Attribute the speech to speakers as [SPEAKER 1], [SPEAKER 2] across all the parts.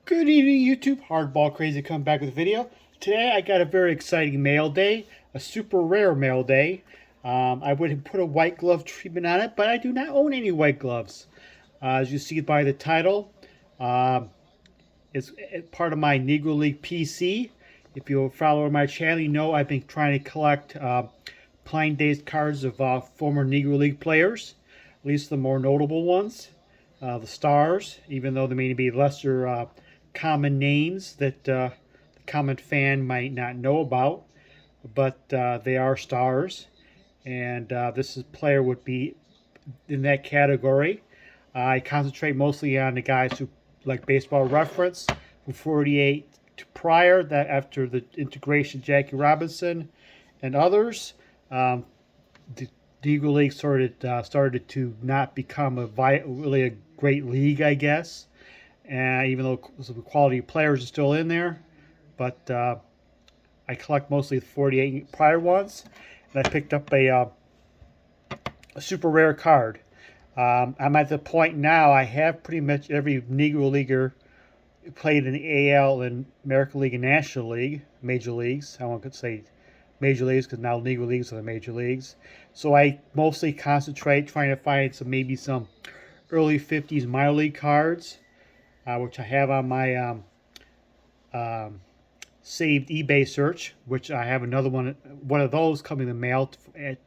[SPEAKER 1] Good evening, YouTube. Hardball Crazy come back with a video. Today I got a very exciting mail day, a super rare mail day. I would have put a white glove treatment on it, but I do not own any white gloves. As you see by the title, uh, it's part of my Negro League PC. If you follow my channel, you know I've been trying to collect playing days cards of former Negro League players, at least the more notable ones. The stars, even though they may be lesser common names that the common fan might not know about, but they are stars, and player would be in that category. I concentrate mostly on the guys who like Baseball Reference from 48 to prior, that after the integration, Jackie Robinson and others. The Negro League started to not become really a great league, I guess. Even though the quality of players are still in there, but I collect mostly the 48 prior ones, and I picked up a super rare card. I'm at the point now I have pretty much every Negro Leaguer played in the AL and American League and National League, major leagues. I won't say major leagues because now Negro Leagues are the major leagues. So I mostly concentrate trying to find maybe some early 50s minor league cards, which I have on my um, saved eBay search, which I have another one of those coming in the mail. It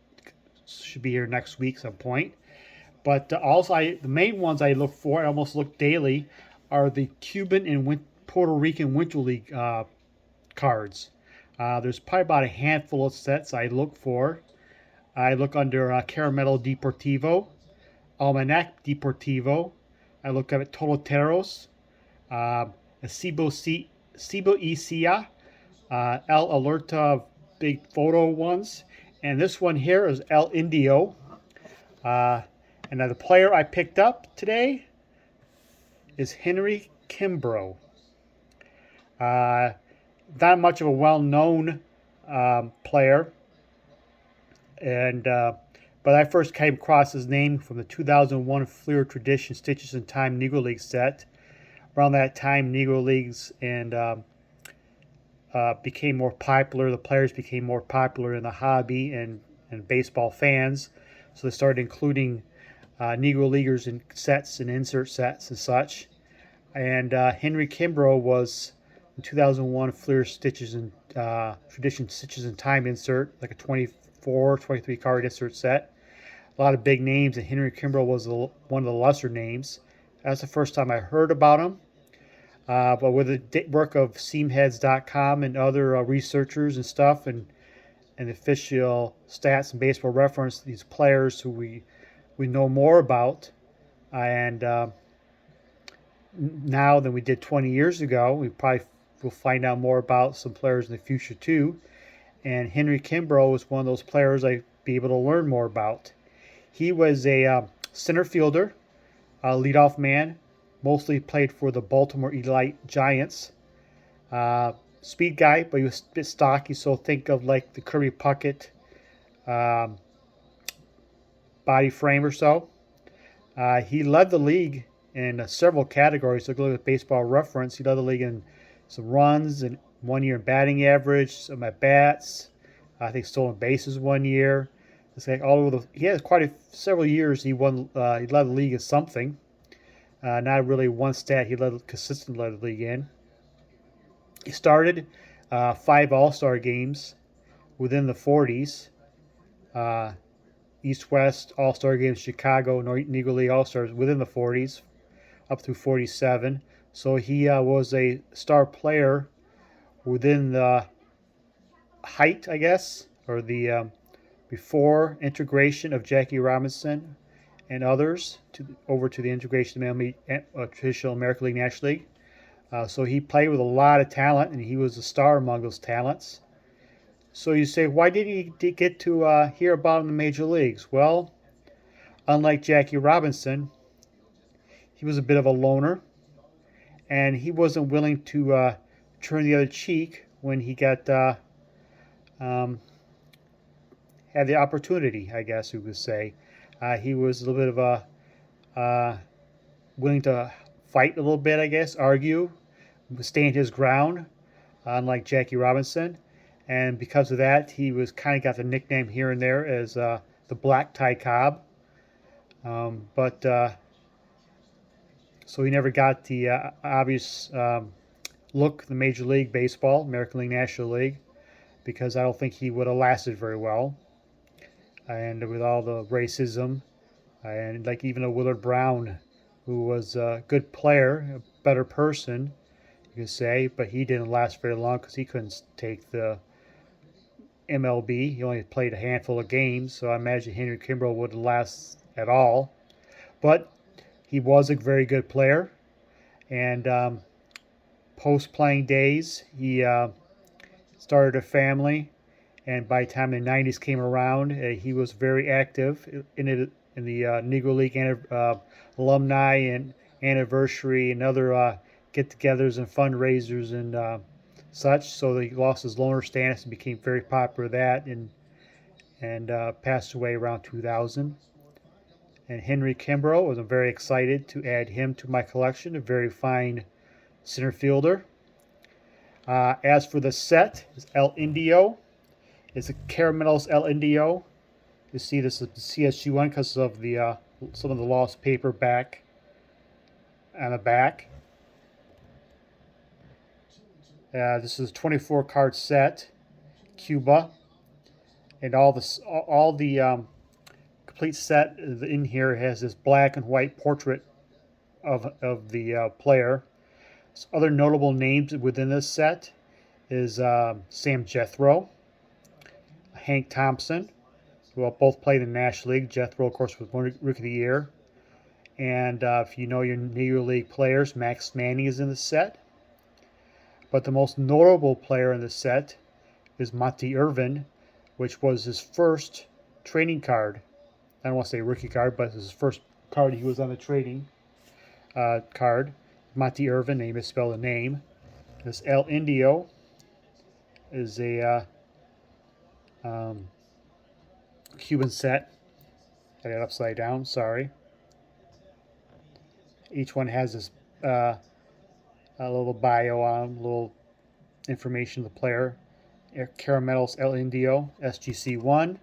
[SPEAKER 1] should be here next week some point. But also, the main ones I look for, I almost look daily, are the Cuban and Puerto Rican Winter League cards. There's probably about a handful of sets I look for. I look under Caramello Deportivo, Almanac Deportivo. I look at Todoteros, uh, Cibo Ecia, El Alerta big photo ones. And this one here is El Indio. Uh, and now the player I picked up today is Henry Kimbrough. Uh, Not much of a well-known player, and but I first came across his name from the 2001 Fleer Tradition Stitches in Time Negro League set. Around that time, Negro Leagues and became more popular. The players became more popular in the hobby and baseball fans, so they started including Negro Leaguers in sets and insert sets and such. And Henry Kimbrough was in 2001 Fleer Stitches and Tradition Stitches in Time insert, like a 24, 23 card insert set. A lot of big names, and Henry Kimbrough was one of the lesser names. That's the first time I heard about him. But with the work of seamheads.com and other researchers and stuff, and official stats and baseball reference, these players who we know more about, and now than we did 20 years ago. We probably will find out more about some players in the future too. And Henry Kimbrough was one of those players I'd be able to learn more about. He was a center fielder, a leadoff man, mostly played for the Baltimore Elite Giants. Speed guy, but he was a bit stocky, so think of like the Kirby Puckett um, body frame or so. He led the league in several categories. So look at Baseball Reference. He led the league in some runs and 1 year in batting average, some at bats. I think stolen bases 1 year. It's like all over the. He had several years. He won. He led the league in something. Not really one stat. He consistently led the league in. He started 5 All-Star games within the 40s. Uh, East-West All-Star games, Chicago Negro League All-Stars within the 40s, up through 47. So he was a star player within the height, I guess, or the before integration of Jackie Robinson and others over to the integration of traditional American League, National League. So he played with a lot of talent, and he was a star among those talents. So you say, why did he get to hear about him in the major leagues? Well, unlike Jackie Robinson, he was a bit of a loner, and he wasn't willing to turn the other cheek when he got um, had the opportunity, I guess you could say. He was a little bit of a willing to fight a little bit, I guess, argue, stand his ground, unlike Jackie Robinson. And because of that, he was kind of got the nickname here and there as the Black Ty Cobb. But so he never got the obvious look the Major League Baseball, American League National League, because I don't think he would have lasted very well. And with all the racism, and like even a Willard Brown, who was a good player, a better person, you could say, but he didn't last very long because he couldn't take the MLB. He only played a handful of games, so I imagine Henry Kimbrough wouldn't last at all. But he was a very good player, and post-playing days, he started a family, and by the time the 90s came around, he was very active in the Negro League alumni and anniversary and other get-togethers and fundraisers and such. So he lost his loner status and became very popular with that, and passed away around 2000. And Henry Kimbrough, was very excited to add him to my collection. A very fine center fielder. As for the set, it's El Indio. It's a Caramelos El Indio. You see this is the CSG one because of the some of the lost paper back on the back. This is a 24 card set, Cuba, and all the complete set in here has this black and white portrait of the player. So other notable names within this set is Sam Jethro, Hank Thompson, who both played in the National League. Jethro, of course, was Rookie of the Year. And if you know your Negro League players, Max Manning is in the set. But the most notable player in the set is Monty Irvin, which was his first trading card. I don't want to say rookie card, but his first card he was on the trading card. Monty Irvin, they misspelled the name. This El Indio is a Cuban set. Got it upside down, sorry. Each one has this a little bio on them, little information of the player. Caramelos El Indio, SGC1.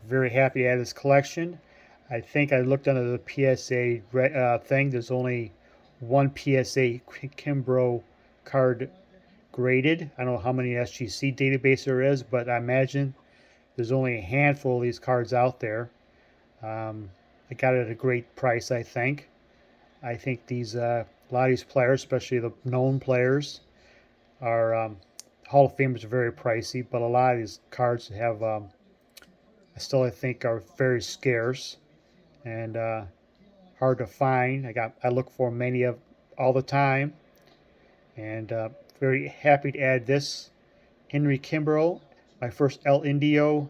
[SPEAKER 1] Very happy to add this collection. I think I looked under the PSA thing. There's only one PSA Kimbrough card graded. I don't know how many SGC database there is, but I imagine there's only a handful of these cards out there. I got it at a great price, I think. I think these a lot of these players, especially the known players, are Hall of Famers are very pricey, but a lot of these cards have still I think are very scarce and hard to find. I look for many of all the time, and very happy to add this Henry Kimbrough, my first El Indio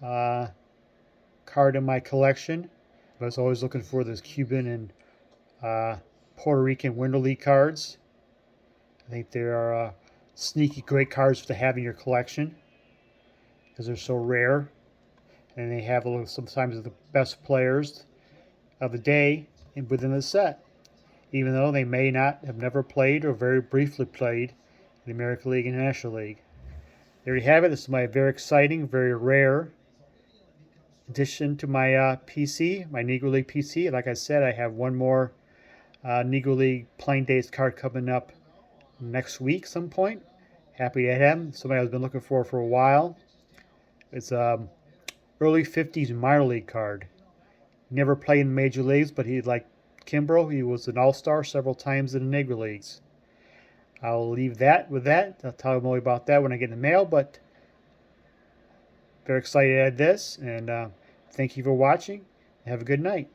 [SPEAKER 1] card in my collection. I was always looking for this Cuban and Puerto Rican Winter League cards. I think they are sneaky great cards to have in your collection because they're so rare, and they have sometimes the best players of the day within the set, even though they may not have never played or very briefly played in the American League and National League. There you have it. This is my very exciting, very rare addition to my PC, my Negro League PC. Like I said, I have one more Negro League Playing Days card coming up next week some point. Happy to have him. Somebody I've been looking for a while. It's early 50s minor league card. Never played in major leagues, but he, like Kimbrough, he was an all-star several times in the Negro Leagues. I'll leave that with that. I'll tell you more about that when I get in the mail, but very excited to add this, and thank you for watching. Have a good night.